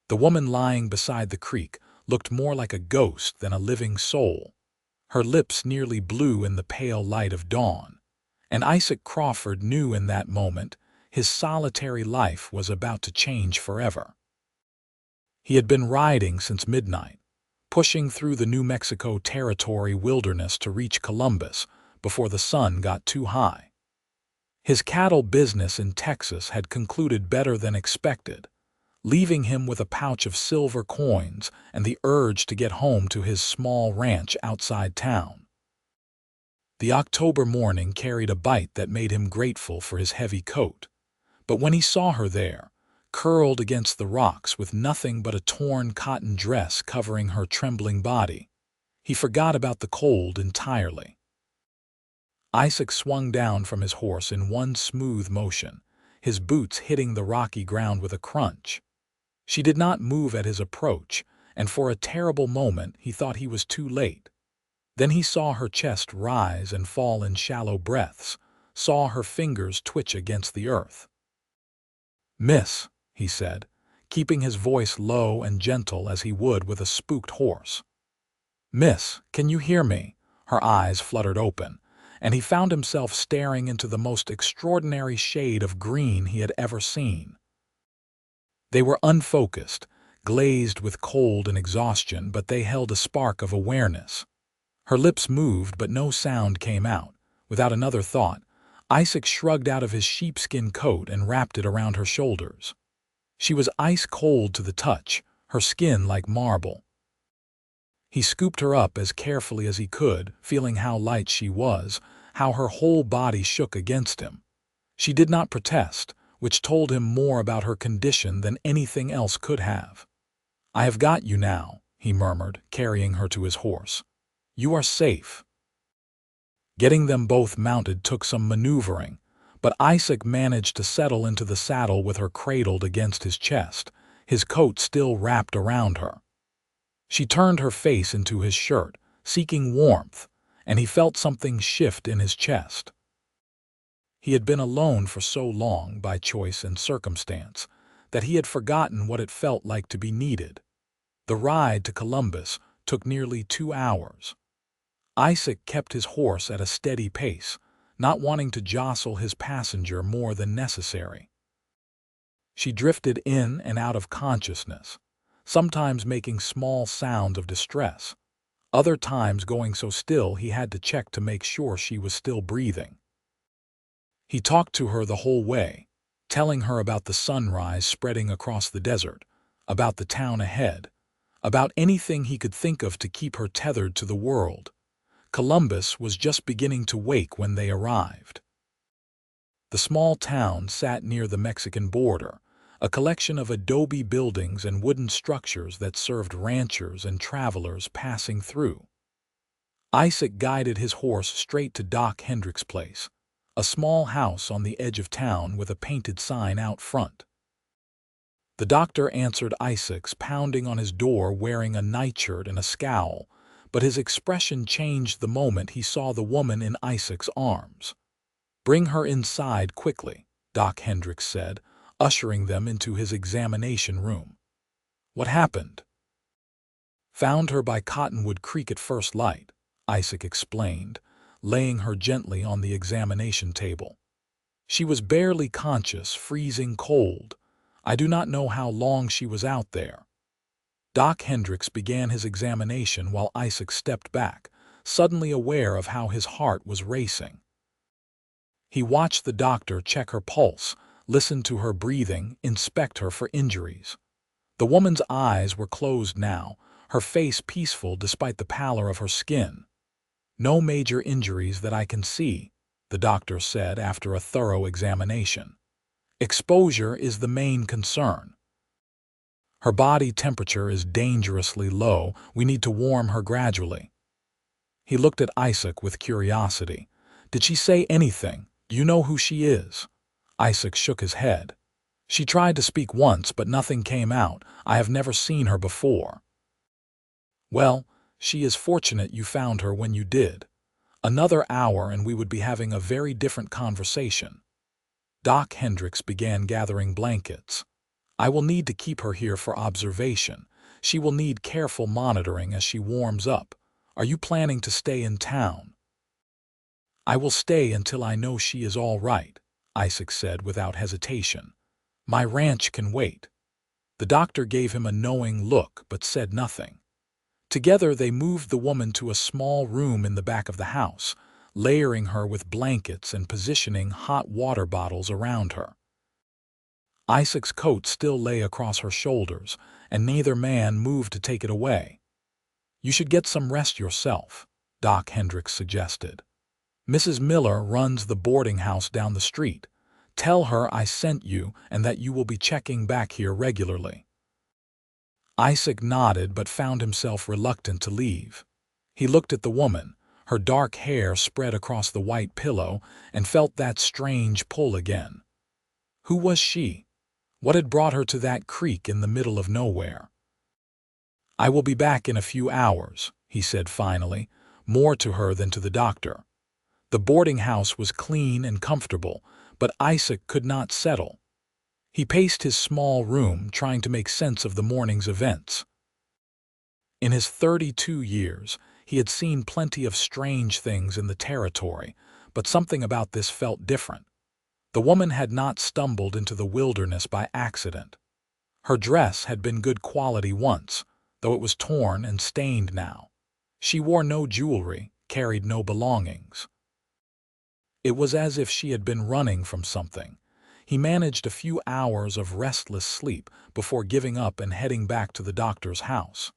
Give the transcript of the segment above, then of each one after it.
The woman lying beside the creek looked more like a ghost than a living soul, her lips nearly blue in the pale light of dawn. And Isaac Crawford knew in that moment his solitary life was about to change forever. He had been riding since midnight, pushing through the New Mexico Territory wilderness to reach Columbus before the sun got too high. His cattle business in Texas had concluded better than expected, leaving him with a pouch of silver coins and the urge to get home to his small ranch outside town. The October morning carried a bite that made him grateful for his heavy coat, but when he saw her there, curled against the rocks with nothing but a torn cotton dress covering her trembling body, he forgot about the cold entirely. Isaac swung down from his horse in one smooth motion, his boots hitting the rocky ground with a crunch. She did not move at his approach, and for a terrible moment he thought he was too late. Then he saw her chest rise and fall in shallow breaths, saw her fingers twitch against the earth. "Miss," he said, keeping his voice low and gentle as he would with a spooked horse. "Miss, can you hear me?" Her eyes fluttered open, and he found himself staring into the most extraordinary shade of green he had ever seen. They were unfocused, glazed with cold and exhaustion, but they held a spark of awareness. Her lips moved, but no sound came out. Without another thought, Isaac shrugged out of his sheepskin coat and wrapped it around her shoulders. She was ice cold to the touch, her skin like marble. He scooped her up as carefully as he could, feeling how light she was, how her whole body shook against him. She did not protest, which told him more about her condition than anything else could have. "I have got you now," he murmured, carrying her to his horse. "You are safe." Getting them both mounted took some maneuvering, but Isaac managed to settle into the saddle with her cradled against his chest, his coat still wrapped around her. She turned her face into his shirt, seeking warmth, and he felt something shift in his chest. He had been alone for so long, by choice and circumstance, that he had forgotten what it felt like to be needed. The ride to Columbus took nearly 2 hours. Isaac kept his horse at a steady pace, not wanting to jostle his passenger more than necessary. She drifted in and out of consciousness, sometimes making small sounds of distress, other times going so still he had to check to make sure she was still breathing. He talked to her the whole way, telling her about the sunrise spreading across the desert, about the town ahead, about anything he could think of to keep her tethered to the world. Columbus was just beginning to wake when they arrived. The small town sat near the Mexican border, a collection of adobe buildings and wooden structures that served ranchers and travelers passing through. Isaac guided his horse straight to Doc Hendrick's place, a small house on the edge of town with a painted sign out front. The doctor answered Isaac's pounding on his door wearing a nightshirt and a scowl, but his expression changed the moment he saw the woman in Isaac's arms. "Bring her inside quickly," Doc Hendrick said, ushering them into his examination room. "What happened?" "Found her by Cottonwood Creek at first light," Isaac explained, laying her gently on the examination table. "She was barely conscious, freezing cold. I do not know how long she was out there." Doc Hendricks began his examination while Isaac stepped back, suddenly aware of how his heart was racing. He watched the doctor check her pulse, listen to her breathing, inspect her for injuries. The woman's eyes were closed now, her face peaceful despite the pallor of her skin. "No major injuries that I can see," the doctor said after a thorough examination. "Exposure is the main concern. Her body temperature is dangerously low. We need to warm her gradually." He looked at Isaac with curiosity. "Did she say anything? Do you know who she is?" Isaac shook his head. "She tried to speak once, but nothing came out. I have never seen her before." "Well, she is fortunate you found her when you did. Another hour and we would be having a very different conversation." Doc Hendricks began gathering blankets. I will need to keep her here for observation. She will need careful monitoring as she warms up. Are you planning to stay in town?" "I will stay until I know she is all right," Isaac said without hesitation. "My ranch can wait." The doctor gave him a knowing look but said nothing. Together they moved the woman to a small room in the back of the house, layering her with blankets and positioning hot water bottles around her. Isaac's coat still lay across her shoulders, and neither man moved to take it away. "You should get some rest yourself," Doc Hendricks suggested. "Mrs. Miller runs the boarding house down the street. Tell her I sent you and that you will be checking back here regularly." Isaac nodded but found himself reluctant to leave. He looked at the woman, her dark hair spread across the white pillow, and felt that strange pull again. Who was she? What had brought her to that creek in the middle of nowhere? "I will be back in a few hours," he said finally, more to her than to the doctor. The boarding house was clean and comfortable, but Isaac could not settle. He paced his small room, trying to make sense of the morning's events. In his 32 years, he had seen plenty of strange things in the territory, but something about this felt different. The woman had not stumbled into the wilderness by accident. Her dress had been good quality once, though it was torn and stained now. She wore no jewelry, carried no belongings. It was as if she had been running from something. He managed a few hours of restless sleep before giving up and heading back to the doctor's house.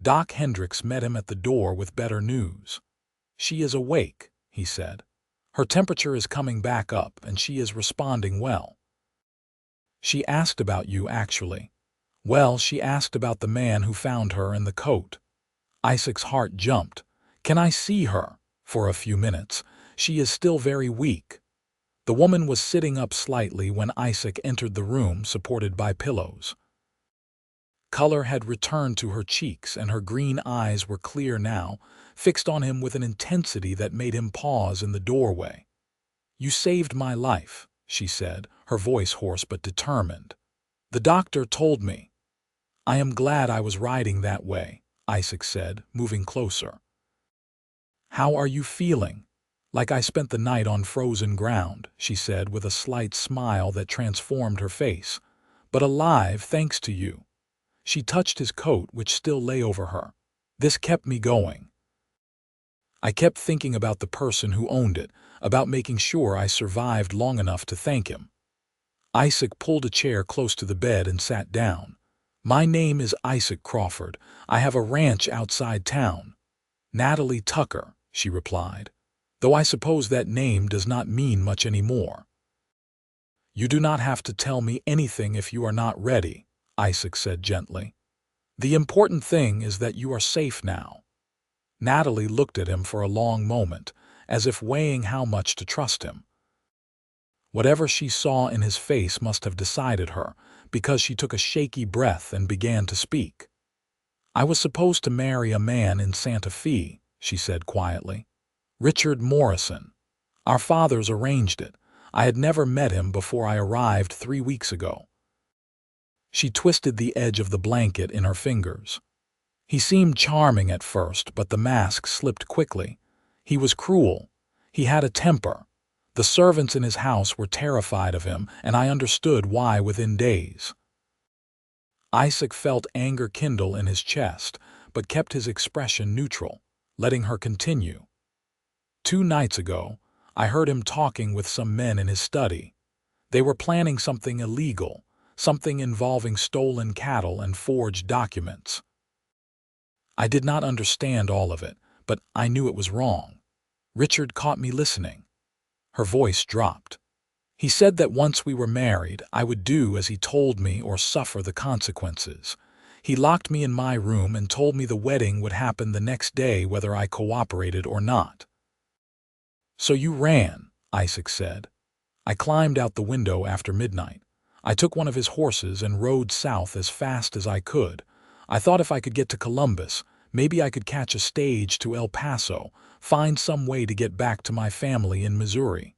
Doc Hendricks met him at the door with better news. "She is awake," he said. "Her temperature is coming back up and she is responding well." "She asked about you, actually." "Well, she asked about the man who found her in the coat." Isaac's heart jumped. "Can I see her?" "For a few minutes. She is still very weak." The woman was sitting up slightly when Isaac entered the room, supported by pillows. Color had returned to her cheeks and her green eyes were clear now, fixed on him with an intensity that made him pause in the doorway. "You saved my life," she said, her voice hoarse but determined. "The doctor told me." "I am glad I was riding that way," Isaac said, moving closer. "How are you feeling?" "Like I spent the night on frozen ground," she said with a slight smile that transformed her face. "But alive, thanks to you." She touched his coat, which still lay over her. "This kept me going. I kept thinking about the person who owned it, about making sure I survived long enough to thank him." Isaac pulled a chair close to the bed and sat down. "My name is Isaac Crawford. I have a ranch outside town." "Natalie Tucker," she replied, "though I suppose that name does not mean much anymore." "You do not have to tell me anything if you are not ready," Isaac said gently. "The important thing is that you are safe now." Natalie looked at him for a long moment, as if weighing how much to trust him. Whatever she saw in his face must have decided her, because she took a shaky breath and began to speak. "I was supposed to marry a man in Santa Fe," she said quietly. "Richard Morrison. Our fathers arranged it. I had never met him before I arrived 3 weeks ago." She twisted the edge of the blanket in her fingers. "He seemed charming at first, but the mask slipped quickly. He was cruel. He had a temper. The servants in his house were terrified of him, and I understood why within days." Isaac felt anger kindle in his chest, but kept his expression neutral, letting her continue. 2 nights ago, I heard him talking with some men in his study. They were planning something illegal, something involving stolen cattle and forged documents. I did not understand all of it, but I knew it was wrong. Richard caught me listening." Her voice dropped. "He said that once we were married, I would do as he told me or suffer the consequences. He locked me in my room and told me the wedding would happen the next day whether I cooperated or not." "So you ran," Isaac said. "I climbed out the window after midnight. I took one of his horses and rode south as fast as I could. I thought if I could get to Columbus, maybe I could catch a stage to El Paso, find some way to get back to my family in Missouri."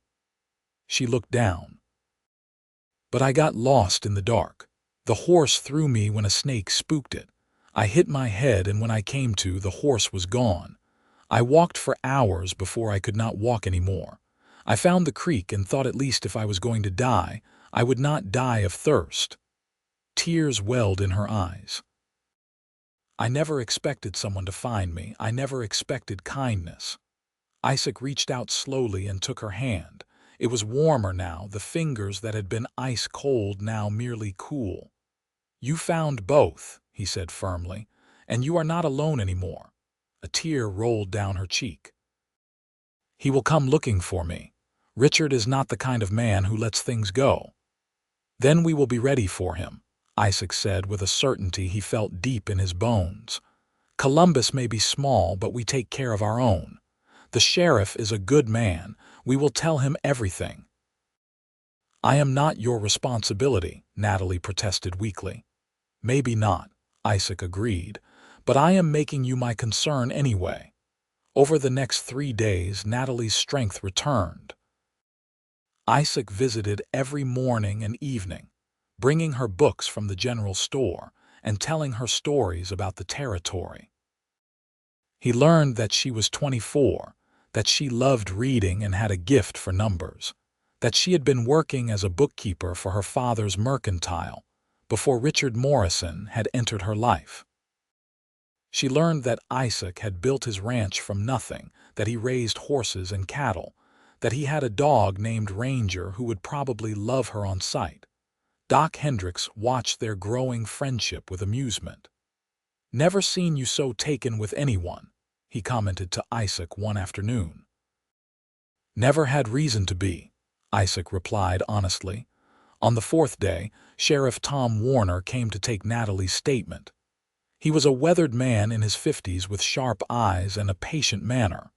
She looked down. "But I got lost in the dark. The horse threw me when a snake spooked it. I hit my head, and when I came to, the horse was gone. I walked for hours before I could not walk anymore. I found the creek and thought at least if I was going to die, I would not die of thirst. Tears welled in her eyes. I never expected someone to find me. I never expected kindness. Isaac reached out slowly and took her hand. It was warmer now, the fingers that had been ice cold now merely cool. "You found both," he said firmly, "and you are not alone anymore." A tear rolled down her cheek. "He will come looking for me. Richard is not the kind of man who lets things go. Then we will be ready for him," Isaac said with a certainty he felt deep in his bones. "Columbus may be small, but we take care of our own. The sheriff is a good man. We will tell him everything." "I am not your responsibility," Natalie protested weakly. "Maybe not," Isaac agreed, "but I am making you my concern anyway." Over the next 3 days, Natalie's strength returned. Isaac visited every morning and evening, bringing her books from the general store and telling her stories about the territory. He learned that she was 24, that she loved reading and had a gift for numbers, that she had been working as a bookkeeper for her father's mercantile before Richard Morrison had entered her life. She learned that Isaac had built his ranch from nothing, that he raised horses and cattle, that he had a dog named Ranger who would probably love her on sight. Doc Hendricks watched their growing friendship with amusement. "Never seen you so taken with anyone," he commented to Isaac one afternoon. "Never had reason to be," Isaac replied honestly. On the 4th day, Sheriff Tom Warner came to take Natalie's statement. He was a weathered man in his 50s with sharp eyes and a patient manner.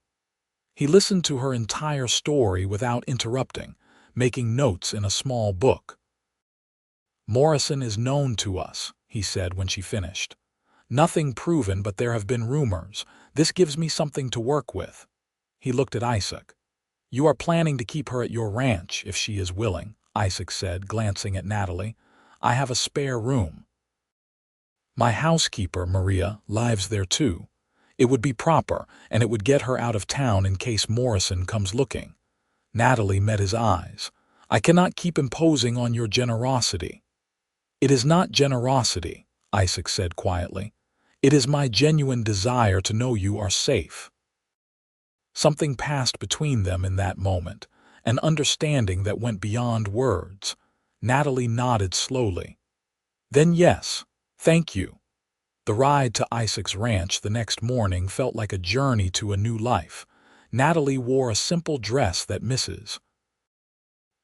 He listened to her entire story without interrupting, making notes in a small book. "Morrison is known to us," he said when she finished. "Nothing proven, but there have been rumors. This gives me something to work with." He looked at Isaac. "You are planning to keep her at your ranch, if she is willing," Isaac said, glancing at Natalie. "I have a spare room. My housekeeper, Maria, lives there too. It would be proper, and it would get her out of town in case Morrison comes looking." Natalie met his eyes. "I cannot keep imposing on your generosity." "It is not generosity," Isaac said quietly. "It is my genuine desire to know you are safe." Something passed between them in that moment, an understanding that went beyond words. Natalie nodded slowly. "Then yes, thank you." The ride to Isaac's ranch the next morning felt like a journey to a new life. Natalie wore a simple dress that Mrs.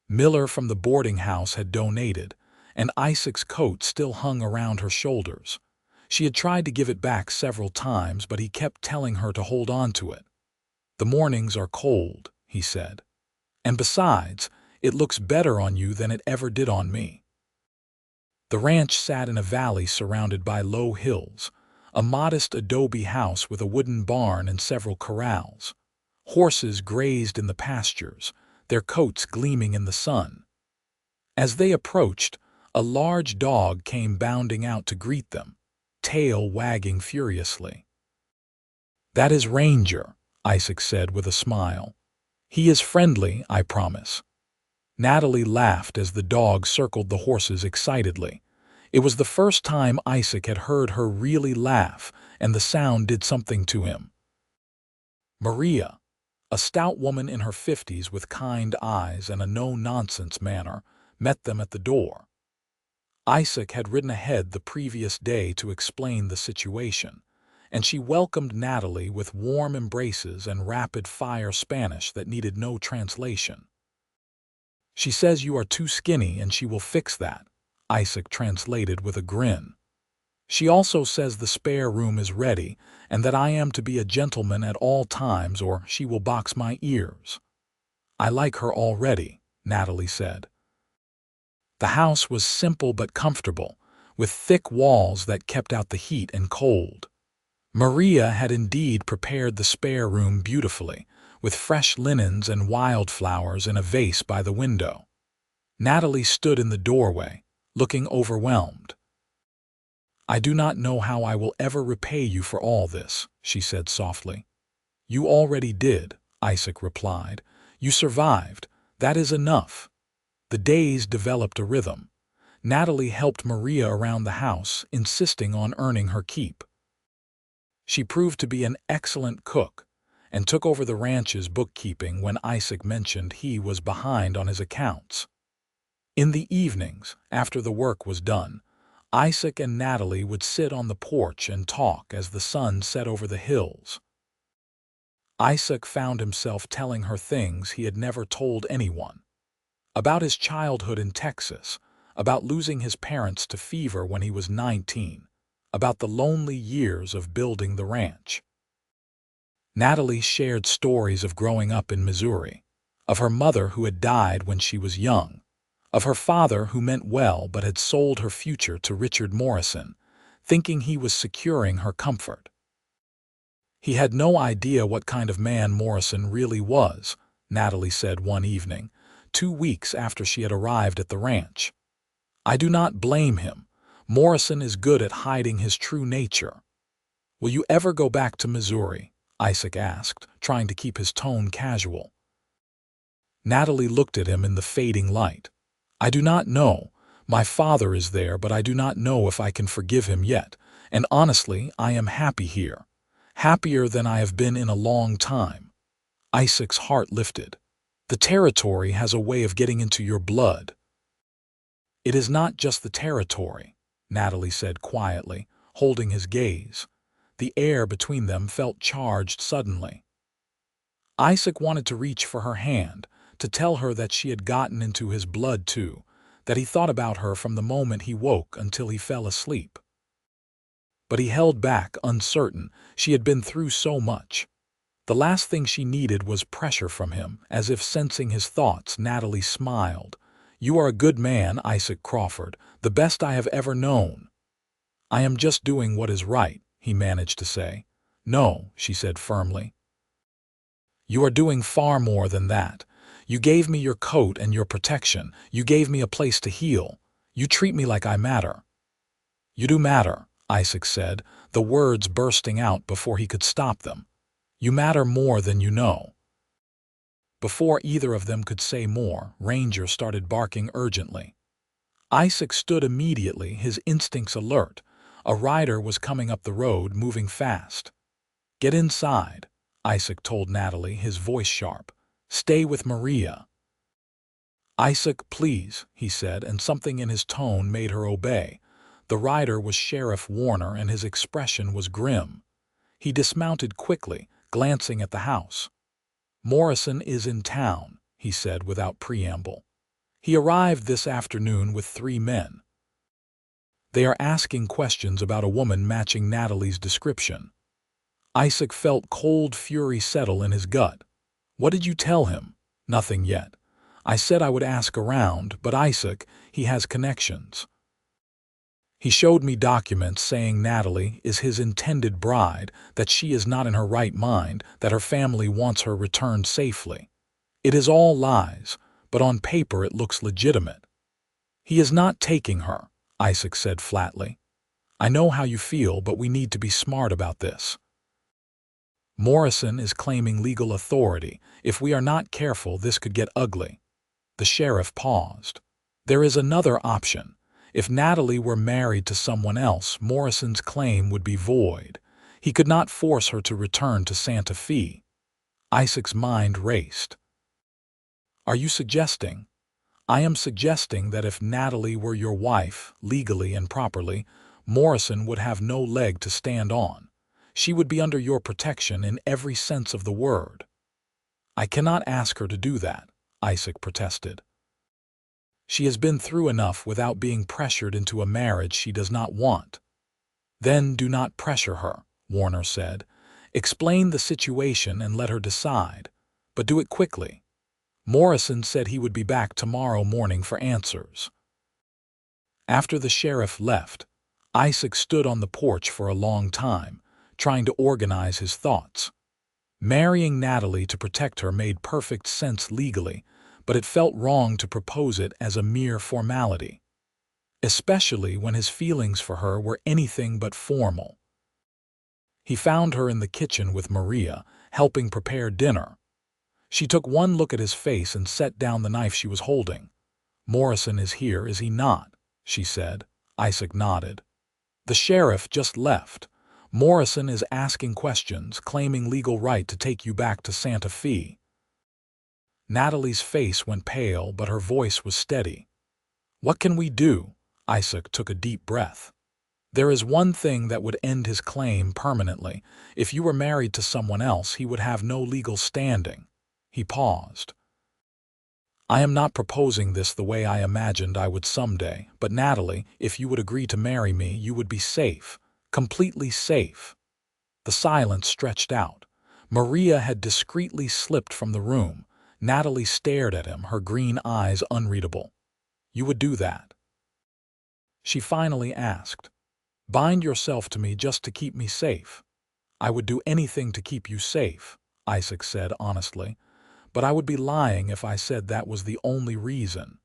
Miller from the boarding house had donated, and Isaac's coat still hung around her shoulders. She had tried to give it back several times, but he kept telling her to hold on to it. "The mornings are cold," he said. "And besides, it looks better on you than it ever did on me." The ranch sat in a valley surrounded by low hills, a modest adobe house with a wooden barn and several corrals. Horses grazed in the pastures, their coats gleaming in the sun. As they approached, a large dog came bounding out to greet them, tail wagging furiously. "That is Ranger," Isaac said with a smile. "He is friendly, I promise." Natalie laughed as the dog circled the horses excitedly. It was the first time Isaac had heard her really laugh, and the sound did something to him. Maria, a stout woman in her 50s with kind eyes and a no-nonsense manner, met them at the door. Isaac had ridden ahead the previous day to explain the situation, and she welcomed Natalie with warm embraces and rapid-fire Spanish that needed no translation. "She says you are too skinny and she will fix that," Isaac translated with a grin. "She also says the spare room is ready and that I am to be a gentleman at all times or she will box my ears." "I like her already," Natalie said. The house was simple but comfortable, with thick walls that kept out the heat and cold. Maria had indeed prepared the spare room beautifully, with fresh linens and wildflowers in a vase by the window. Natalie stood in the doorway, looking overwhelmed. "I do not know how I will ever repay you for all this," she said softly. "You already did," Isaac replied. "You survived. That is enough." The days developed a rhythm. Natalie helped Maria around the house, insisting on earning her keep. She proved to be an excellent cook and took over the ranch's bookkeeping when Isaac mentioned he was behind on his accounts. In the evenings, after the work was done, Isaac and Natalie would sit on the porch and talk as the sun set over the hills. Isaac found himself telling her things he had never told anyone. About his childhood in Texas, about losing his parents to fever when he was 19, about the lonely years of building the ranch. Natalie shared stories of growing up in Missouri, of her mother who had died when she was young, of her father who meant well but had sold her future to Richard Morrison, thinking he was securing her comfort. He had no idea what kind of man Morrison really was, Natalie said one evening, 2 weeks after she had arrived at the ranch. "I do not blame him. Morrison is good at hiding his true nature." "Will you ever go back to Missouri?" Isaac asked, trying to keep his tone casual. Natalie looked at him in the fading light. "I do not know. My father is there, but I do not know if I can forgive him yet, and honestly, I am happy here. Happier than I have been in a long time." Isaac's heart lifted. "The territory has a way of getting into your blood." "It is not just the territory," Natalie said quietly, holding his gaze. The air between them felt charged suddenly. Isaac wanted to reach for her hand, to tell her that she had gotten into his blood too, that he thought about her from the moment he woke until he fell asleep. But he held back, uncertain. She had been through so much. The last thing she needed was pressure from him. As if sensing his thoughts, Natalie smiled. "You are a good man, Isaac Crawford, the best I have ever known." "I am just doing what is right," he managed to say. "No," she said firmly. "You are doing far more than that. You gave me your coat and your protection. You gave me a place to heal. You treat me like I matter." "You do matter," Isaac said, the words bursting out before he could stop them. "You matter more than you know." Before either of them could say more, Ranger started barking urgently. Isaac stood immediately, his instincts alert. A rider was coming up the road, moving fast. "Get inside," Isaac told Natalie, his voice sharp. "Stay with Maria." "Isaac, please," he said, and something in his tone made her obey. The rider was Sheriff Warner, and his expression was grim. He dismounted quickly, glancing at the house. "Morrison is in town," he said without preamble. "He arrived this afternoon with 3 men. They are asking questions about a woman matching Natalie's description." Isaac felt cold fury settle in his gut. "What did you tell him?" "Nothing yet. I said I would ask around, but Isaac, he has connections. He showed me documents saying Natalie is his intended bride, that she is not in her right mind, that her family wants her returned safely. It is all lies, but on paper it looks legitimate." "He is not taking her," Isaac said flatly. "I know how you feel, but we need to be smart about this. Morrison is claiming legal authority. If we are not careful, this could get ugly." The sheriff paused. "There is another option. If Natalie were married to someone else, Morrison's claim would be void. He could not force her to return to Santa Fe." Isaac's mind raced. "Are you suggesting?" "I am suggesting that if Natalie were your wife, legally and properly, Morrison would have no leg to stand on. She would be under your protection in every sense of the word." "I cannot ask her to do that," Isaac protested. "She has been through enough without being pressured into a marriage she does not want." "Then do not pressure her," Warner said. "Explain the situation and let her decide. But do it quickly. Morrison said he would be back tomorrow morning for answers." After the sheriff left, Isaac stood on the porch for a long time, trying to organize his thoughts. Marrying Natalie to protect her made perfect sense legally, but it felt wrong to propose it as a mere formality. especially when his feelings for her were anything but formal. He found her in the kitchen with Maria, helping prepare dinner. She took one look at his face and set down the knife she was holding. "Morrison is here, is he not?" she said. Isaac nodded. "The sheriff just left. Morrison is asking questions, claiming legal right to take you back to Santa Fe." Natalie's face went pale, but her voice was steady. "What can we do?" Isaac took a deep breath. "There is one thing that would end his claim permanently. If you were married to someone else, he would have no legal standing." He paused. "I am not proposing this the way I imagined I would someday, but Natalie, if you would agree to marry me, you would be safe, completely safe." The silence stretched out. Maria had discreetly slipped from the room. Natalie stared at him, her green eyes unreadable. "You would do that?" She finally asked. "Bind yourself to me just to keep me safe." "I would do anything to keep you safe," Isaac said honestly, "but I would be lying if I said that was the only reason.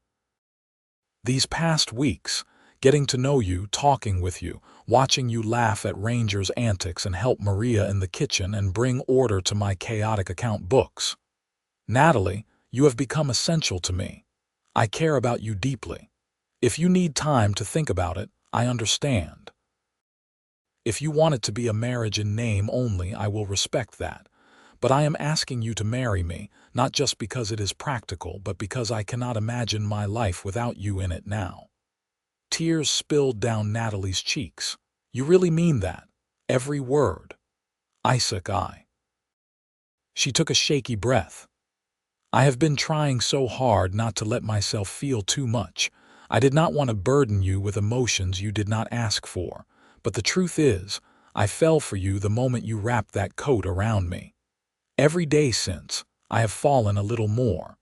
These past weeks, getting to know you, talking with you, watching you laugh at Ranger's antics and help Maria in the kitchen and bring order to my chaotic account books. Natalie, you have become essential to me. I care about you deeply. If you need time to think about it, I understand. If you want it to be a marriage in name only, I will respect that. But I am asking you to marry me, not just because it is practical, but because I cannot imagine my life without you in it now." Tears spilled down Natalie's cheeks. "You really mean that? Every word?" "Isaac, She took a shaky breath. "I have been trying so hard not to let myself feel too much. I did not want to burden you with emotions you did not ask for. But the truth is, I fell for you the moment you wrapped that coat around me. Every day since, I have fallen a little more.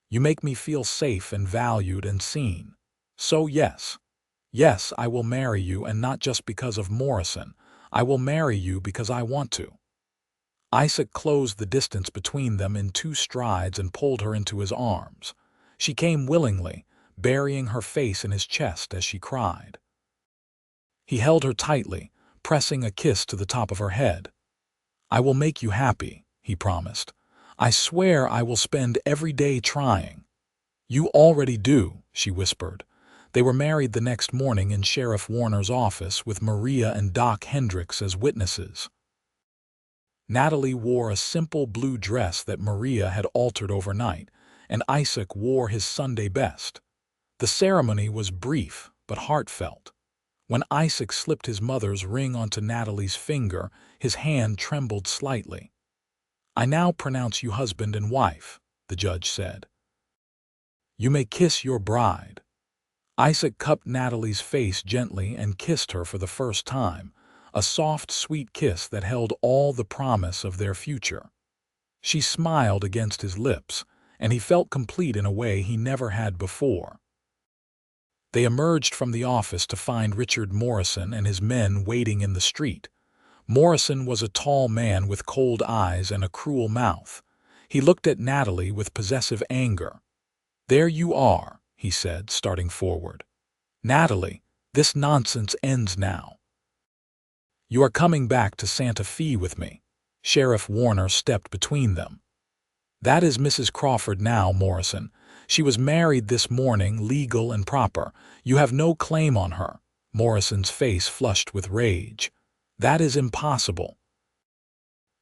You make me feel safe and valued and seen. So yes, I will marry you, and not just because of Morrison. I will marry you because I want to." Isaac closed the distance between them in 2 strides and pulled her into his arms. She came willingly, burying her face in his chest as she cried. He held her tightly, pressing a kiss to the top of her head. "I will make you happy," he promised. "I swear I will spend every day trying." "You already do," she whispered. They were married the next morning in Sheriff Warner's office with Maria and Doc Hendricks as witnesses. Natalie wore a simple blue dress that Maria had altered overnight, and Isaac wore his Sunday best. The ceremony was brief but heartfelt. When Isaac slipped his mother's ring onto Natalie's finger, his hand trembled slightly. "I now pronounce you husband and wife," the judge said. "You may kiss your bride." Isaac cupped Natalie's face gently and kissed her for the first time, a soft, sweet kiss that held all the promise of their future. She smiled against his lips, and he felt complete in a way he never had before. They emerged from the office to find Richard Morrison and his men waiting in the street. Morrison was a tall man with cold eyes and a cruel mouth. He looked at Natalie with possessive anger. "There you are," he said, starting forward. "Natalie, this nonsense ends now. You are coming back to Santa Fe with me." Sheriff Warner stepped between them. "That is Mrs. Crawford now, Morrison. She was married this morning, legal and proper. You have no claim on her." Morrison's face flushed with rage. "That is impossible."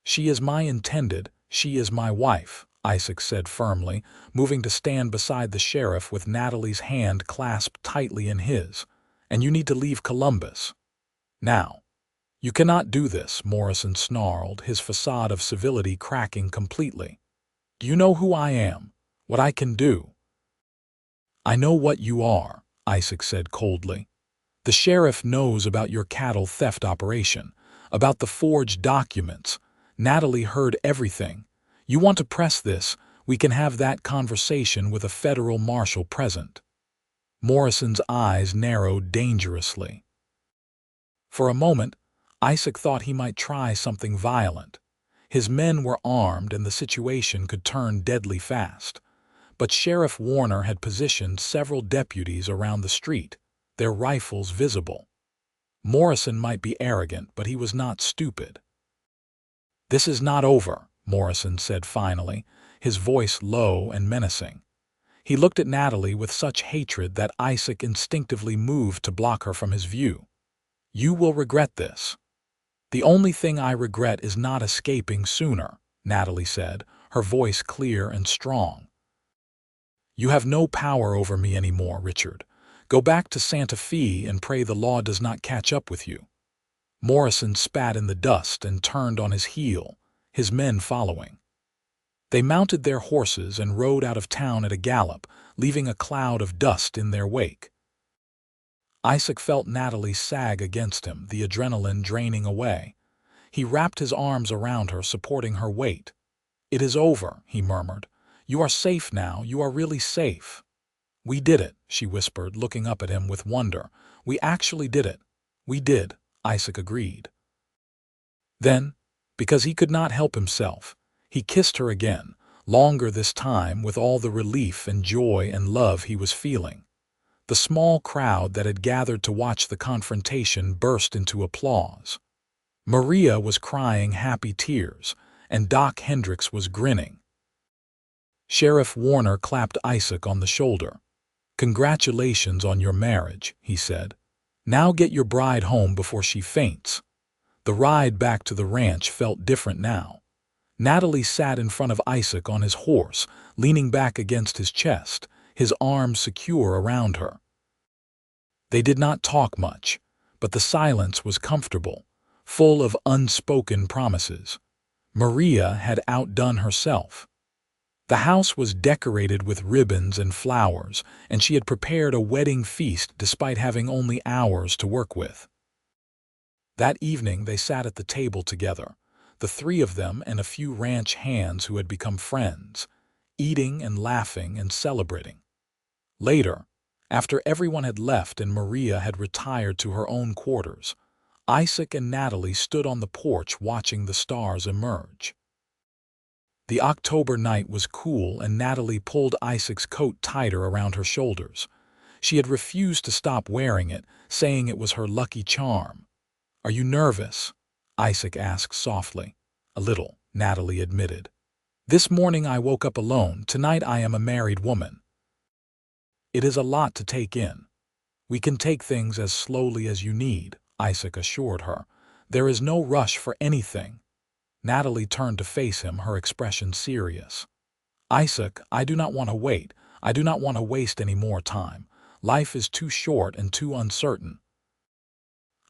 "She is my intended, she is my wife," Isaac said firmly, moving to stand beside the sheriff with Natalie's hand clasped tightly in his. "And you need to leave Columbus. Now." "You cannot do this," Morrison snarled, his facade of civility cracking completely. "Do you know who I am? What I can do?" "I know what you are," Isaac said coldly. "The sheriff knows about your cattle theft operation, about the forged documents. Natalie heard everything. You want to press this, we can have that conversation with a federal marshal present." Morrison's eyes narrowed dangerously. For a moment, Isaac thought he might try something violent. His men were armed and the situation could turn deadly fast. but Sheriff Warner had positioned several deputies around the street, their rifles visible. Morrison might be arrogant, but he was not stupid. "This is not over," Morrison said finally, his voice low and menacing. He looked at Natalie with such hatred that Isaac instinctively moved to block her from his view. "You will regret this." "The only thing I regret is not escaping sooner," Natalie said, her voice clear and strong. "You have no power over me anymore, Richard. Go back to Santa Fe and pray the law does not catch up with you." Morrison spat in the dust and turned on his heel, his men following. They mounted their horses and rode out of town at a gallop, leaving a cloud of dust in their wake. Isaac felt Natalie sag against him, the adrenaline draining away. He wrapped his arms around her, supporting her weight. "It is over," he murmured. "You are safe now. You are really safe." "We did it," she whispered, looking up at him with wonder. "We actually did it." "We did," Isaac agreed. Then, because he could not help himself, he kissed her again, longer this time, with all the relief and joy and love he was feeling. The small crowd that had gathered to watch the confrontation burst into applause. Maria was crying happy tears, and Doc Hendricks was grinning. Sheriff Warner clapped Isaac on the shoulder. "Congratulations on your marriage," he said. "Now get your bride home before she faints." The ride back to the ranch felt different now. Natalie sat in front of Isaac on his horse, leaning back against his chest, his arms secure around her. They did not talk much, but the silence was comfortable, full of unspoken promises. Maria had outdone herself. The house was decorated with ribbons and flowers, and she had prepared a wedding feast despite having only hours to work with. That evening they sat at the table together, the three of them and a few ranch hands who had become friends, eating and laughing and celebrating. Later, after everyone had left and Maria had retired to her own quarters, Isaac and Natalie stood on the porch watching the stars emerge. The October night was cool and Natalie pulled Isaac's coat tighter around her shoulders. She had refused to stop wearing it, saying it was her lucky charm. "Are you nervous?" Isaac asked softly. "A little," Natalie admitted. "This morning I woke up alone. Tonight I am a married woman." "It is a lot to take in." "We can take things as slowly as you need," Isaac assured her. "There is no rush for anything." Natalie turned to face him, her expression serious. "Isaac, I do not want to wait. I do not want to waste any more time. Life is too short and too uncertain."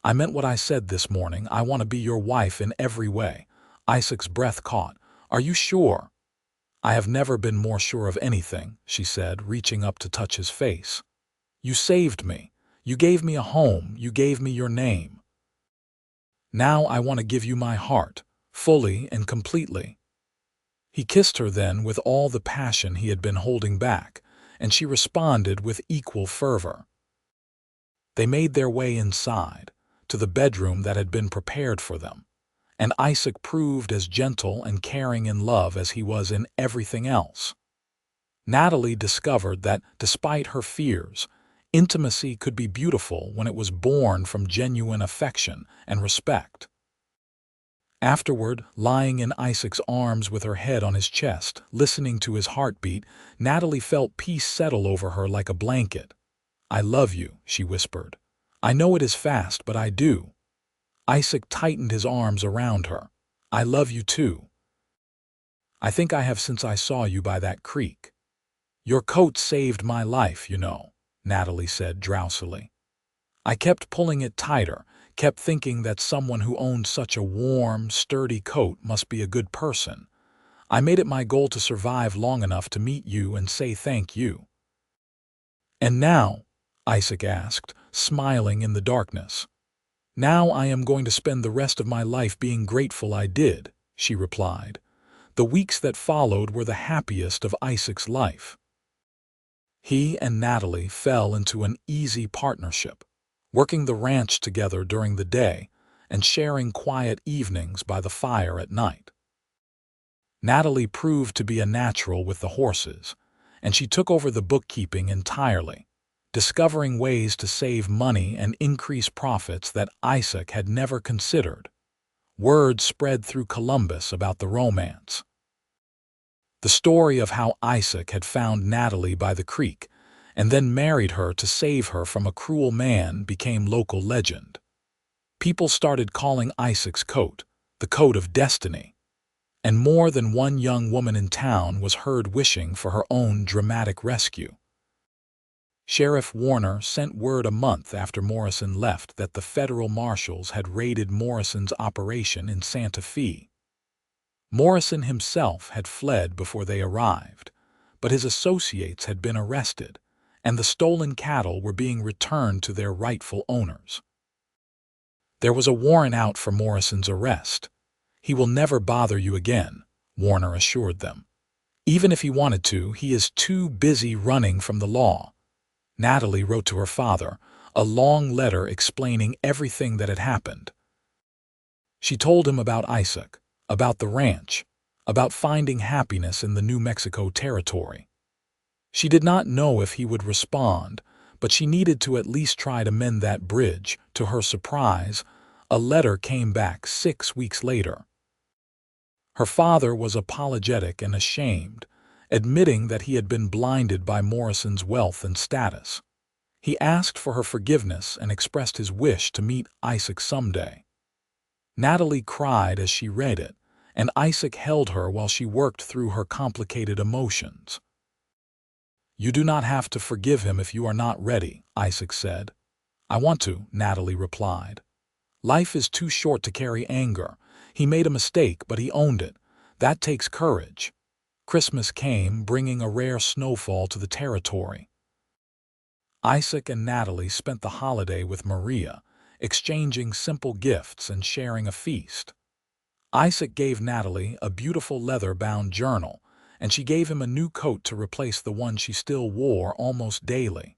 "I meant what I said this morning. I want to be your wife in every way." Isaac's breath caught. "Are you sure?" "I have never been more sure of anything," she said, reaching up to touch his face. "You saved me. You gave me a home. You gave me your name. Now I want to give you my heart, fully and completely." He kissed her then with all the passion he had been holding back, and she responded with equal fervor. They made their way inside, to the bedroom that had been prepared for them, and Isaac proved as gentle and caring in love as he was in everything else. Natalie discovered that, despite her fears, intimacy could be beautiful when it was born from genuine affection and respect. Afterward, lying in Isaac's arms with her head on his chest, listening to his heartbeat, Natalie felt peace settle over her like a blanket. "I love you," she whispered. "I know it is fast, but I do." Isaac tightened his arms around her. "I love you too. I think I have since I saw you by that creek." "Your coat saved my life, you know," Natalie said drowsily. "I kept pulling it tighter, kept thinking that someone who owned such a warm, sturdy coat must be a good person. I made it my goal to survive long enough to meet you and say thank you." "And now?" Isaac asked, smiling in the darkness. "Now I am going to spend the rest of my life being grateful I did," she replied. The weeks that followed were the happiest of Isaac's life. He and Natalie fell into an easy partnership, working the ranch together during the day and sharing quiet evenings by the fire at night. Natalie proved to be a natural with the horses, and she took over the bookkeeping entirely, discovering ways to save money and increase profits that Isaac had never considered. Word spread through Columbus about the romance. The story of how Isaac had found Natalie by the creek and then married her to save her from a cruel man became local legend. People started calling Isaac's coat the coat of destiny, and more than one young woman in town was heard wishing for her own dramatic rescue. Sheriff Warner sent word a month after Morrison left that the federal marshals had raided Morrison's operation in Santa Fe. Morrison himself had fled before they arrived, but his associates had been arrested, and the stolen cattle were being returned to their rightful owners. There was a warrant out for Morrison's arrest. "He will never bother you again," Warner assured them. "Even if he wanted to, he is too busy running from the law." Natalie wrote to her father a long letter explaining everything that had happened. She told him about Isaac, about the ranch, about finding happiness in the New Mexico territory. She did not know if he would respond, but she needed to at least try to mend that bridge. To her surprise, a letter came back 6 weeks later. Her father was apologetic and ashamed, admitting that he had been blinded by Morrison's wealth and status. He asked for her forgiveness and expressed his wish to meet Isaac someday. Natalie cried as she read it, and Isaac held her while she worked through her complicated emotions. "You do not have to forgive him if you are not ready," Isaac said. "I want to," Natalie replied. "Life is too short to carry anger. He made a mistake, but he owned it. That takes courage." Christmas came, bringing a rare snowfall to the territory. Isaac and Natalie spent the holiday with Maria, exchanging simple gifts and sharing a feast. Isaac gave Natalie a beautiful leather-bound journal, and she gave him a new coat to replace the one she still wore almost daily.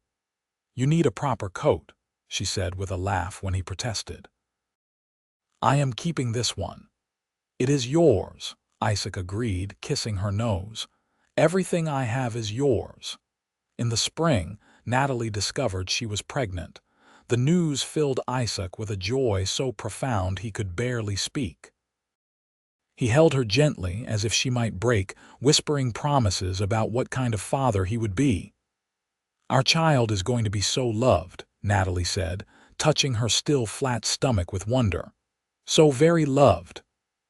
"You need a proper coat," she said with a laugh when he protested. "I am keeping this one." "It is yours," Isaac agreed, kissing her nose. "Everything I have is yours." In the spring, Natalie discovered she was pregnant. The news filled Isaac with a joy so profound he could barely speak. He held her gently as if she might break, whispering promises about what kind of father he would be. "Our child is going to be so loved," Natalie said, touching her still flat stomach with wonder. "So very loved."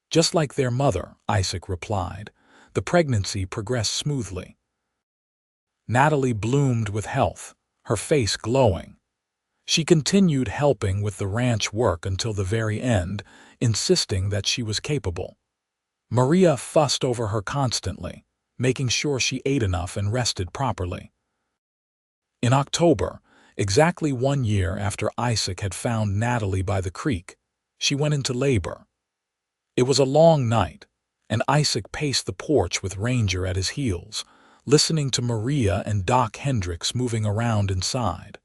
"Just like their mother," Isaac replied. The pregnancy progressed smoothly. Natalie bloomed with health, her face glowing. She continued helping with the ranch work until the very end, insisting that she was capable. Maria fussed over her constantly, making sure she ate enough and rested properly. In October, exactly 1 year after Isaac had found Natalie by the creek, she went into labor. It was a long night, and Isaac paced the porch with Ranger at his heels, listening to Maria and Doc Hendricks moving around inside.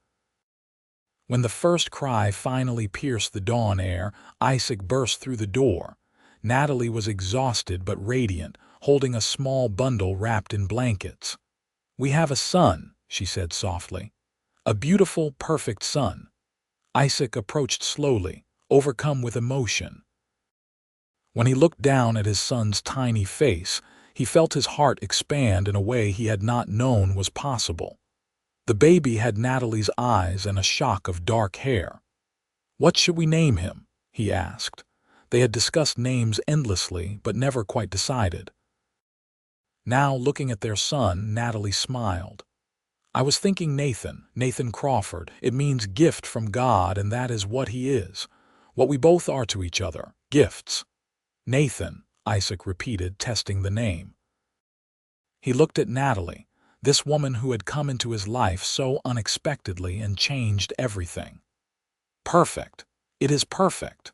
When the first cry finally pierced the dawn air, Isaac burst through the door. Natalie was exhausted but radiant, holding a small bundle wrapped in blankets. "We have a son," she said softly. "A beautiful, perfect son." Isaac approached slowly, overcome with emotion. When he looked down at his son's tiny face, he felt his heart expand in a way he had not known was possible. The baby had Natalie's eyes and a shock of dark hair. "What should we name him?" he asked. They had discussed names endlessly, but never quite decided. Now, looking at their son, Natalie smiled. "I was thinking Nathan Crawford. It means gift from God, and that is what he is. What we both are to each other, gifts." "Nathan," Isaac repeated, testing the name. He looked at Natalie, this woman who had come into his life so unexpectedly and changed everything. "Perfect. It is perfect."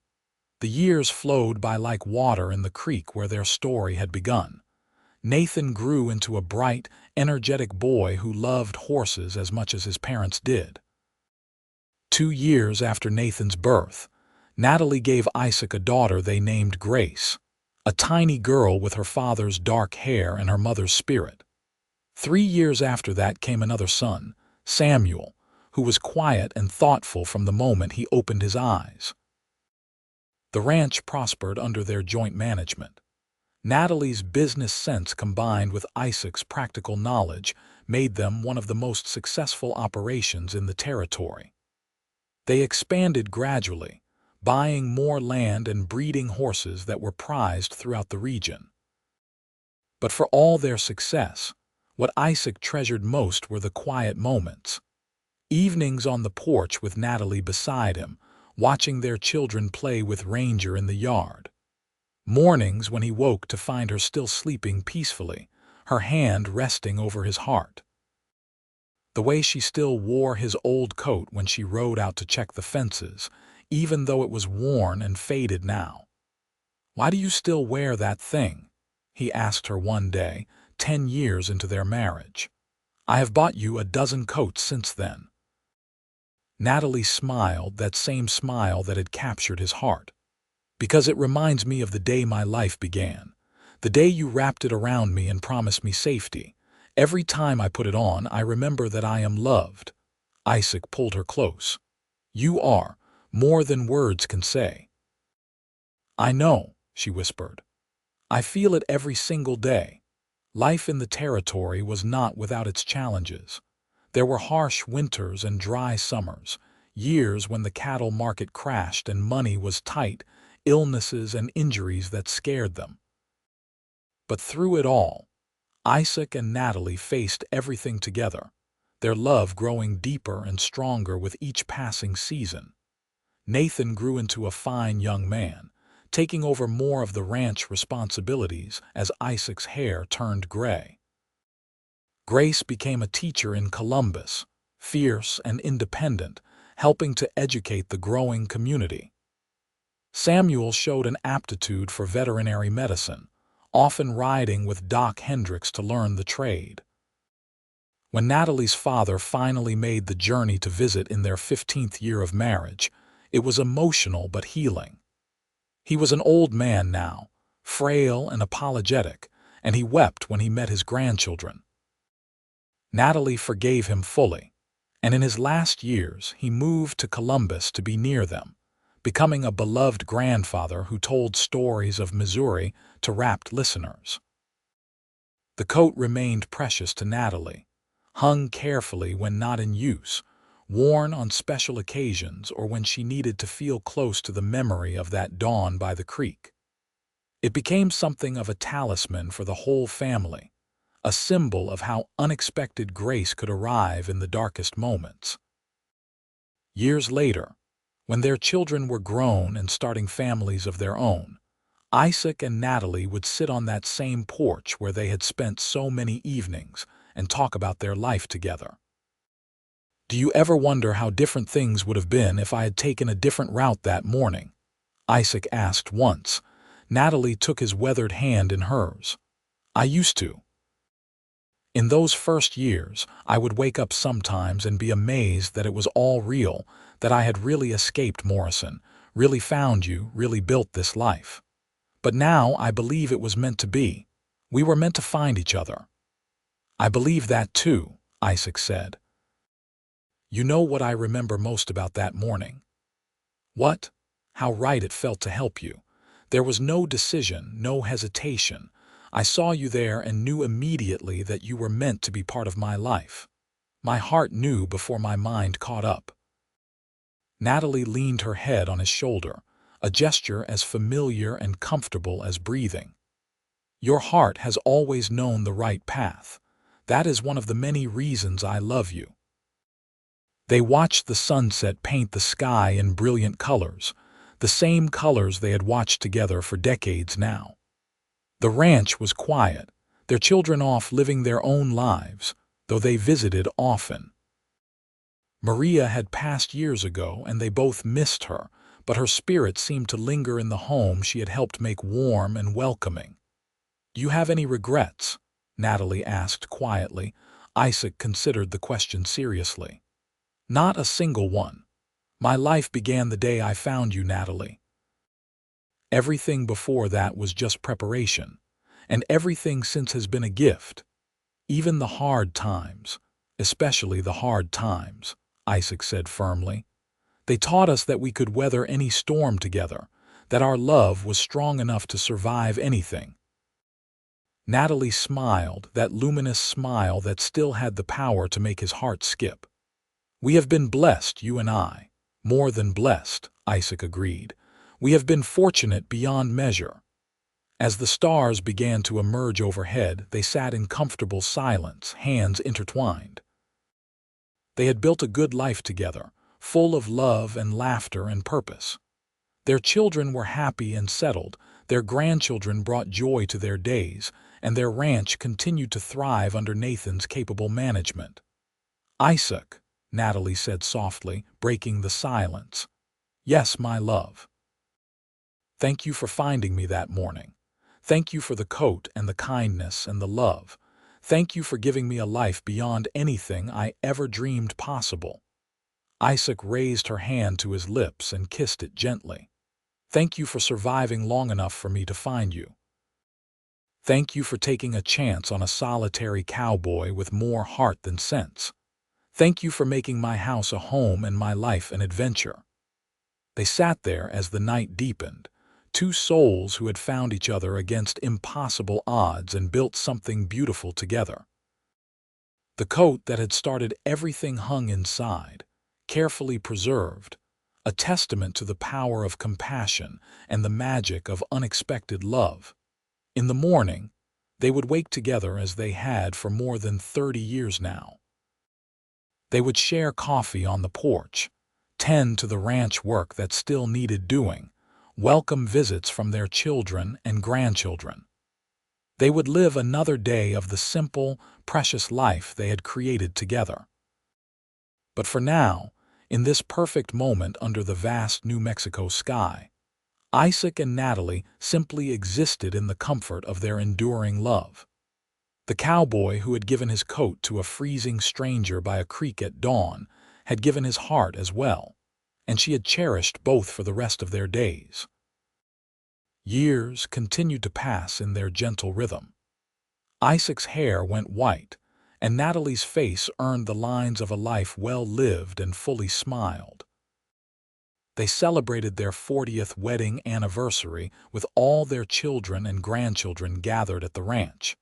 The years flowed by like water in the creek where their story had begun. Nathan grew into a bright, energetic boy who loved horses as much as his parents did. 2 years after Nathan's birth, Natalie gave Isaac a daughter they named Grace, a tiny girl with her father's dark hair and her mother's spirit. 3 years after that came another son, Samuel, who was quiet and thoughtful from the moment he opened his eyes. The ranch prospered under their joint management. Natalie's business sense combined with Isaac's practical knowledge made them one of the most successful operations in the territory. They expanded gradually, buying more land and breeding horses that were prized throughout the region. But for all their success, what Isaac treasured most were the quiet moments. Evenings on the porch with Natalie beside him, watching their children play with Ranger in the yard. Mornings when he woke to find her still sleeping peacefully, her hand resting over his heart. The way she still wore his old coat when she rode out to check the fences, even though it was worn and faded now. "Why do you still wear that thing?" he asked her one day, 10 years into their marriage. "I have bought you a dozen coats since then." Natalie smiled, that same smile that had captured his heart. "Because it reminds me of the day my life began. The day you wrapped it around me and promised me safety. Every time I put it on, I remember that I am loved." Isaac pulled her close. "You are, more than words can say." "I know," she whispered. "I feel it every single day." Life in the territory was not without its challenges. There were harsh winters and dry summers, years when the cattle market crashed and money was tight, illnesses and injuries that scared them. But through it all, Isaac and Natalie faced everything together, their love growing deeper and stronger with each passing season. Nathan grew into a fine young man, taking over more of the ranch responsibilities as Isaac's hair turned gray. Grace became a teacher in Columbus, fierce and independent, helping to educate the growing community. Samuel showed an aptitude for veterinary medicine, often riding with Doc Hendricks to learn the trade. When Natalie's father finally made the journey to visit in their 15th year of marriage, it was emotional but healing. He was an old man now, frail and apologetic, and he wept when he met his grandchildren. Natalie forgave him fully, and in his last years he moved to Columbus to be near them, becoming a beloved grandfather who told stories of Missouri to rapt listeners. The coat remained precious to Natalie, hung carefully when not in use, worn on special occasions or when she needed to feel close to the memory of that dawn by the creek. It became something of a talisman for the whole family, a symbol of how unexpected grace could arrive in the darkest moments. Years later, when their children were grown and starting families of their own, Isaac and Natalie would sit on that same porch where they had spent so many evenings and talk about their life together. "Do you ever wonder how different things would have been if I had taken a different route that morning?" Isaac asked once. Natalie took his weathered hand in hers. "I used to. In those first years, I would wake up sometimes and be amazed that it was all real, that I had really escaped Morrison, really found you, really built this life. But now I believe it was meant to be. We were meant to find each other." "I believe that too," Isaac said. "You know what I remember most about that morning?" "What?" "How right it felt to help you. There was no decision, no hesitation. I saw you there and knew immediately that you were meant to be part of my life. My heart knew before my mind caught up." Natalie leaned her head on his shoulder, a gesture as familiar and comfortable as breathing. "Your heart has always known the right path. That is one of the many reasons I love you." They watched the sunset paint the sky in brilliant colors, the same colors they had watched together for decades now. The ranch was quiet, their children off living their own lives, though they visited often. Maria had passed years ago and they both missed her, but her spirit seemed to linger in the home she had helped make warm and welcoming. "Do you have any regrets?" Natalie asked quietly. Isaac considered the question seriously. "Not a single one. My life began the day I found you, Natalie. Everything before that was just preparation, and everything since has been a gift. Even the hard times, especially the hard times, Isaac said firmly. They taught us that we could weather any storm together, that our love was strong enough to survive anything. Natalie smiled, that luminous smile that still had the power to make his heart skip. We have been blessed, you and I. More than blessed, Isaac agreed. We have been fortunate beyond measure. As the stars began to emerge overhead, they sat in comfortable silence, hands intertwined. They had built a good life together, full of love and laughter and purpose. Their children were happy and settled, their grandchildren brought joy to their days, and their ranch continued to thrive under Nathan's capable management. Isaac, Natalie said softly, breaking the silence. Yes, my love. Thank you for finding me that morning. Thank you for the coat and the kindness and the love. Thank you for giving me a life beyond anything I ever dreamed possible. Isaac raised her hand to his lips and kissed it gently. Thank you for surviving long enough for me to find you. Thank you for taking a chance on a solitary cowboy with more heart than sense. Thank you for making my house a home and my life an adventure. They sat there as the night deepened, two souls who had found each other against impossible odds and built something beautiful together. The coat that had started everything hung inside, carefully preserved, a testament to the power of compassion and the magic of unexpected love. In the morning, they would wake together as they had for more than 30 years now. They would share coffee on the porch, tend to the ranch work that still needed doing, welcome visits from their children and grandchildren. They would live another day of the simple, precious life they had created together. But for now, in this perfect moment under the vast New Mexico sky, Isaac and Natalie simply existed in the comfort of their enduring love. The cowboy who had given his coat to a freezing stranger by a creek at dawn had given his heart as well, and she had cherished both for the rest of their days. Years continued to pass in their gentle rhythm. Isaac's hair went white, and Natalie's face earned the lines of a life well lived and fully smiled. They celebrated their 40th wedding anniversary with all their children and grandchildren gathered at the ranch,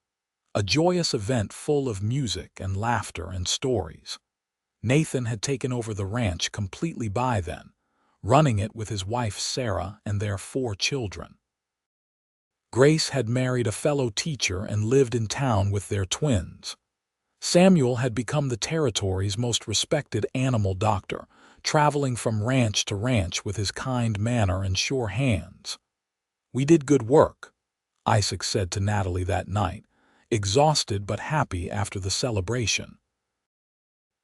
a joyous event full of music and laughter and stories. Nathan had taken over the ranch completely by then, running it with his wife Sarah and their 4 children. Grace had married a fellow teacher and lived in town with their twins. Samuel had become the territory's most respected animal doctor, traveling from ranch to ranch with his kind manner and sure hands. We did good work, Isaac said to Natalie that night, exhausted but happy after the celebration.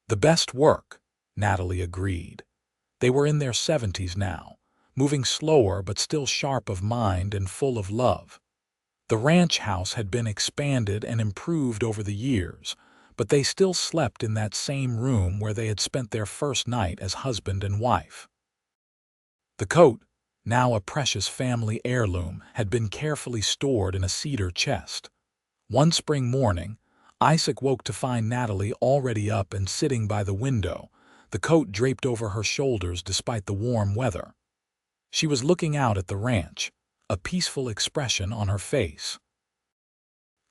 The best work, Natalie agreed. They were in their 70s now, moving slower but still sharp of mind and full of love. The ranch house had been expanded and improved over the years, but they still slept in that same room where they had spent their first night as husband and wife. The coat, now a precious family heirloom, had been carefully stored in a cedar chest. One spring morning, Isaac woke to find Natalie already up and sitting by the window, the coat draped over her shoulders despite the warm weather. She was looking out at the ranch, a peaceful expression on her face.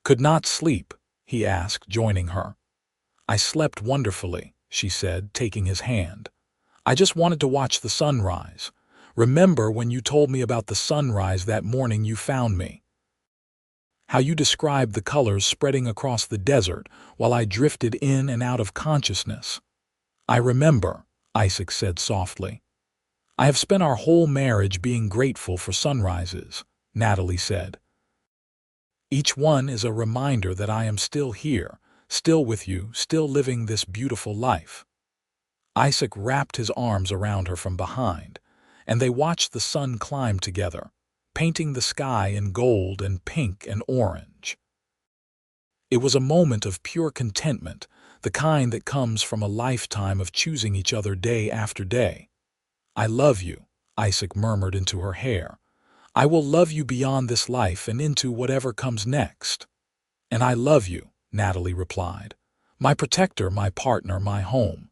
"Could not sleep?" he asked, joining her. "I slept wonderfully," she said, taking his hand. "I just wanted to watch the sunrise. Remember when you told me about the sunrise that morning you found me? How you described the colors spreading across the desert while I drifted in and out of consciousness." "I remember," Isaac said softly. "I have spent our whole marriage being grateful for sunrises," Natalie said. "Each one is a reminder that I am still here, still with you, still living this beautiful life." Isaac wrapped his arms around her from behind, and they watched the sun climb together, painting the sky in gold and pink and orange. It was a moment of pure contentment, the kind that comes from a lifetime of choosing each other day after day. "I love you," Isaac murmured into her hair. "I will love you beyond this life and into whatever comes next." "And I love you," Natalie replied. "My protector, my partner, my home."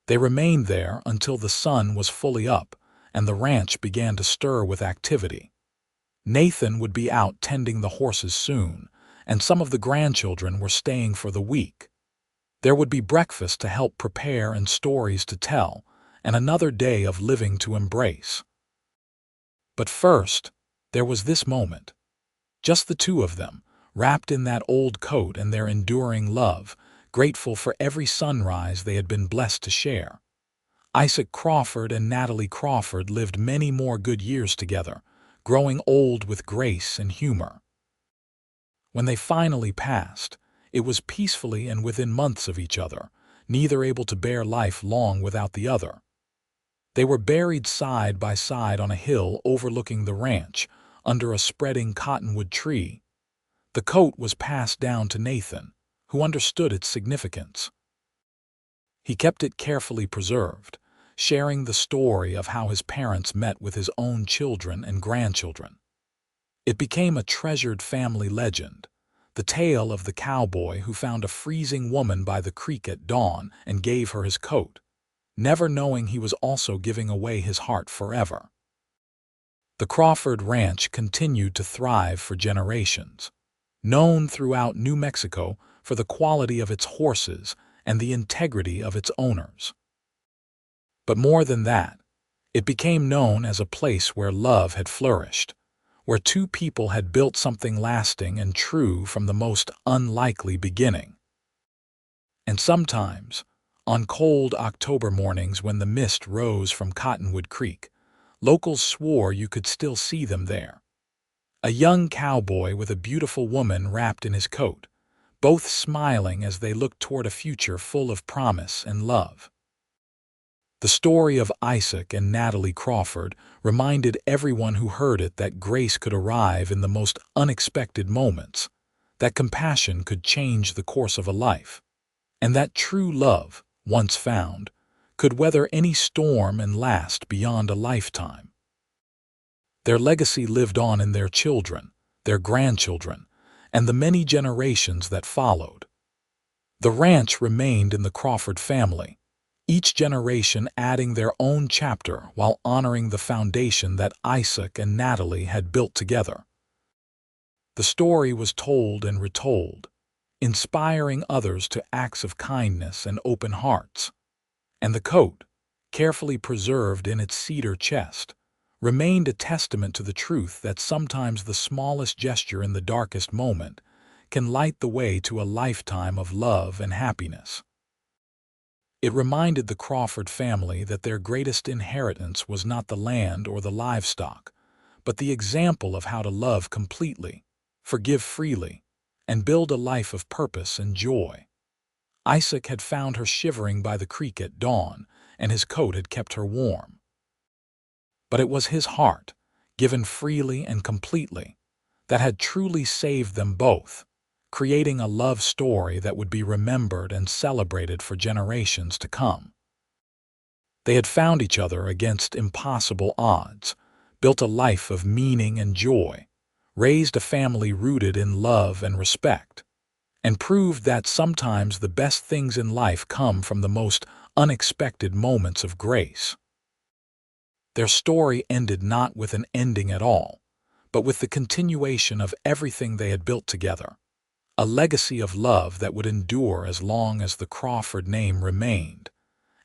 They remained there until the sun was fully up and the ranch began to stir with activity. Nathan would be out tending the horses soon, and some of the grandchildren were staying for the week. There would be breakfast to help prepare and stories to tell, and another day of living to embrace. But first, there was this moment. Just the two of them, wrapped in that old coat and their enduring love, grateful for every sunrise they had been blessed to share. Isaac Crawford and Natalie Crawford lived many more good years together, growing old with grace and humor. When they finally passed, it was peacefully and within months of each other, neither able to bear life long without the other. They were buried side by side on a hill overlooking the ranch, under a spreading cottonwood tree. The coat was passed down to Nathan, who understood its significance. He kept it carefully preserved, sharing the story of how his parents met with his own children and grandchildren. It became a treasured family legend, the tale of the cowboy who found a freezing woman by the creek at dawn and gave her his coat, never knowing he was also giving away his heart forever. The Crawford Ranch continued to thrive for generations, known throughout New Mexico for the quality of its horses and the integrity of its owners. But more than that, it became known as a place where love had flourished, where two people had built something lasting and true from the most unlikely beginning. And sometimes, on cold October mornings when the mist rose from Cottonwood Creek, locals swore you could still see them there. A young cowboy with a beautiful woman wrapped in his coat, both smiling as they looked toward a future full of promise and love. The story of Isaac and Natalie Crawford reminded everyone who heard it that grace could arrive in the most unexpected moments, that compassion could change the course of a life, and that true love, once found, could weather any storm and last beyond a lifetime. Their legacy lived on in their children, their grandchildren, and the many generations that followed. The ranch remained in the Crawford family, each generation adding their own chapter while honoring the foundation that Isaac and Natalie had built together. The story was told and retold, inspiring others to acts of kindness and open hearts. And the coat, carefully preserved in its cedar chest, remained a testament to the truth that sometimes the smallest gesture in the darkest moment can light the way to a lifetime of love and happiness. It reminded the Crawford family that their greatest inheritance was not the land or the livestock, but the example of how to love completely, forgive freely, and build a life of purpose and joy. Isaac had found her shivering by the creek at dawn, and his coat had kept her warm. But it was his heart, given freely and completely, that had truly saved them both, creating a love story that would be remembered and celebrated for generations to come. They had found each other against impossible odds, built a life of meaning and joy, raised a family rooted in love and respect, and proved that sometimes the best things in life come from the most unexpected moments of grace. Their story ended not with an ending at all, but with the continuation of everything they had built together, a legacy of love that would endure as long as the Crawford name remained,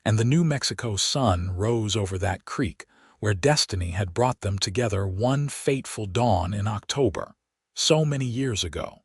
and the New Mexico sun rose over that creek where destiny had brought them together one fateful dawn in October, so many years ago.